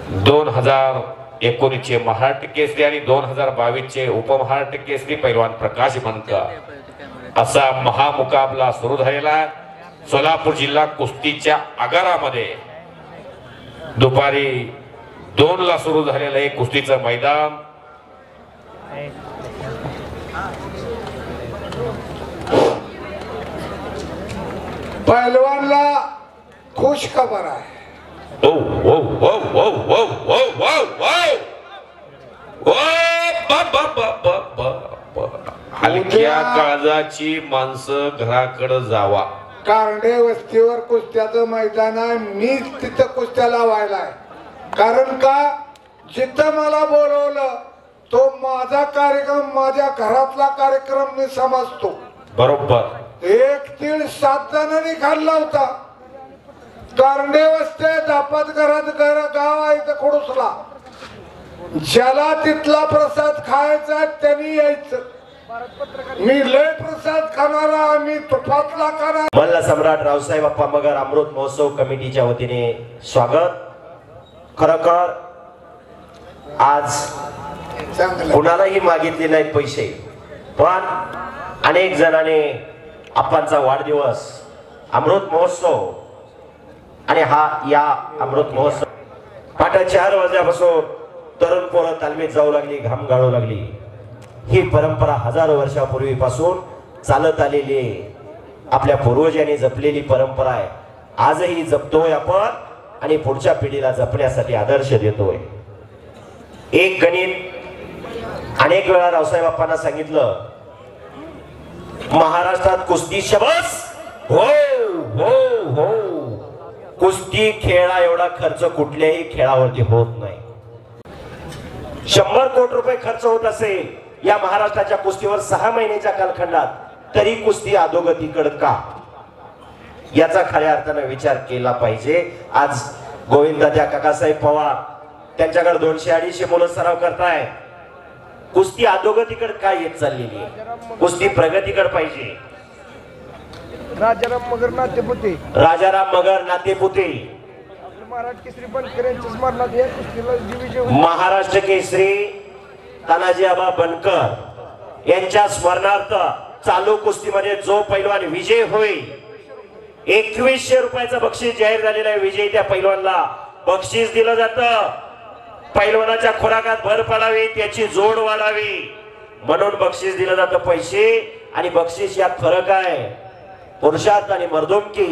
2019 चे महाराष्ट्र केसरी आणि 2022 चे उपमहाराष्ट्र केसरी पैलवान प्रकाश बनकर असा महामुकाबला सुरू झालेला आहे। सोलापूर जिल्हा कुस्तीच्या आगारामध्ये दुपारी 2 ला सुरू झालेलं आहे कुस्तीचं मैदान। पहलवानला खुश खबर आहे। ओ ओ ओ ओ ओ ओ ओ ओ हलक्या काळजाची माणसं घराकडे जावा। कारंडे वस्तीवर कुस्त्याचं मैदान आहे, मीच तिथं कुस्त्या लावायला आहे। कारण का जिथं मला बोलवलं तो माझा कार्यक्रम, माझ्या घरातला कार्यक्रम मी समजतो। बरोबर 1 तीळ 7 जणांनी खाल्ला होता। कारंडे वस्ते दापत घरात गाव आहे तर खोडूसला, ज्याला तिथला प्रसाद खायचा त्यांनी यायचं। मी लय प्रसाद खाणारा, मी तुपातला खाणार। मल्ल सम्राट रावसाहेब अप्पा मगर अमृत महोत्सव कमिटीच्या वतीने स्वागत। खरोखर आज कुणालाही मागितले नाहीत पैसे, पण अनेक जणांनी आपांचा वाढदिवस अमृत महोत्सव आणि या अमृत महोत्सव पाटा 4 वाजल्यापासून तरुण पोरं तालमीत जाऊ लागली, घाम गाळू लागली। ही परंपरा हजारो वर्षापूर्वीपासून चालत आलेली आहे, आपल्या पूर्वजांनी जपलेली परंपरा आहे। आजही जपतोय आपण आणि पुढच्या पिढीला जपण्यासाठी आदर्श देतोय। एक गणित अनेक वेळा रावसाहेब बाप्पांना सांगितलं, महाराष्ट्रात कुस्ती शबस हो हो हो, कुस्ती खेळा एवढा खर्च कुठल्याही खेळावरती होत नाही। 100 कोटी रुपये खर्च होत असेल या महाराष्ट्राच्या कुस्तीवर 6 महिन्याच्या कालखंडात, तरी कुस्ती अधोगतीकडे का, याचा खऱ्या अर्थाने विचार केला पाहिजे। आज गोविंदाच्या काकासाहेब पवार त्यांच्याकडे 200-250 मुलं सराव करताय। कुस्ती अधोगतीकडे काय येत चाललेली आहे, कुस्ती प्रगतीकडे पाहिजे। राजाराम मगर नातेपुते, राजाराम मगर नातेपुते, महाराष्ट्र केसरी बनकर यांच्या स्मरणार्थ या कुस्तीला विजय होईल। महाराष्ट्र केसरी तानाजी आबा बनकर यांच्या स्मरणार्थ चालू कुस्तीमध्ये जो पैलवान विजय होईल 2100 रुपयाचं बक्षीस जाहीर झालेलं आहे। विजयी त्या पैलवानला बक्षीस दिलं जातं। पैलवानाच्या खुराकात भर पडावी, त्याची जोड वाढावी म्हणून बक्षीस दिलं जातं। पैसे आणि बक्षीस यात फरक आहे। पुरुषार्थ आणि मर्दुमकी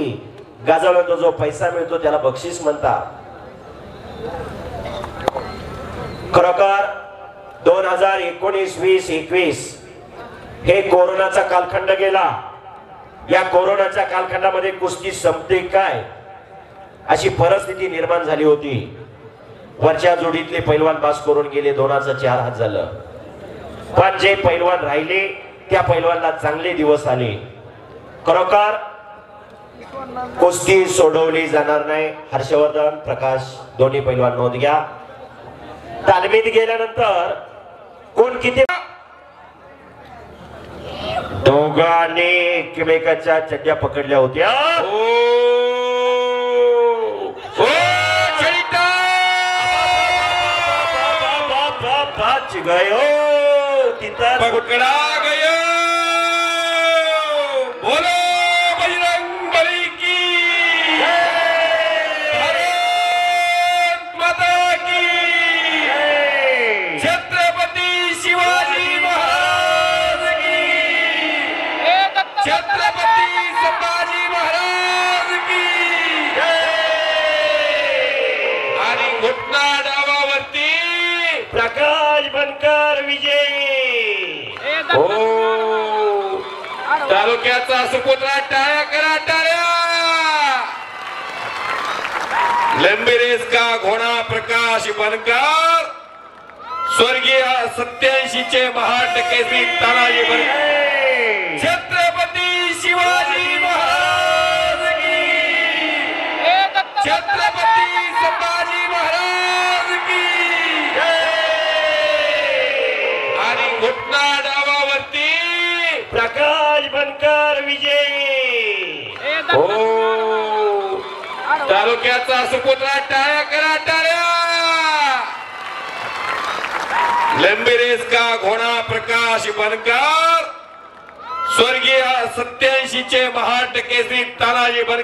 गाजवल्यानंतर जो पैसा मिळतो त्याला बक्षीस म्हणतात। खरोखर 2019-20-21 हे कोरोनाचा कालखंड गेला। या कोरोनाच्या कालखंडामध्ये कुस्ती संपते काय अशी परिस्थिती निर्माण झाली होती। वरच्या जोडीतले पैलवान पास करून गेले, 2चा 4 हात झालं, पण जे पैलवान राहिले त्या पैलवानला चांगले दिवस आले। खरोखर कुस्ती सोडवली जाणार नाही। हर्षवर्धन प्रकाश दोन्ही पैलवान नोंद घ्या। तालमीत गेल्यानंतर कोण किती दोघांनी एकमेकाच्या चड्ड्या पकडल्या होत्या। गयो तिथं पकडा गयो, बोलो बजरंग बली की भारत माता की, छत्रपती शिवाजी महाराज की, छत्रपती संभाजी महाराज की। आणि घुटना डावावरती प्रकाश बनकर विजयी। हो, तालुक्याचा सुपुत्र टाळ्या करा, टाळ्या। लंबी का घोडा प्रकाश बनकर, स्वर्गीय 87 चे महाराष्ट्र केसरी तानाजी बनकर, छत्रपती शिवाजी महाराज की, छत्रपती संभाजी महाराज की। आणि घुटना डावावरती प्रकाश बनकर विजयी। हो, तालुक्याचा सुपुत्र टाळ्या करा, टाळ्या। लंबी रेस का घोडा प्रकाश बनकर, स्वर्गीय 87 चे महाराष्ट्र केसरी तानाजी बनकर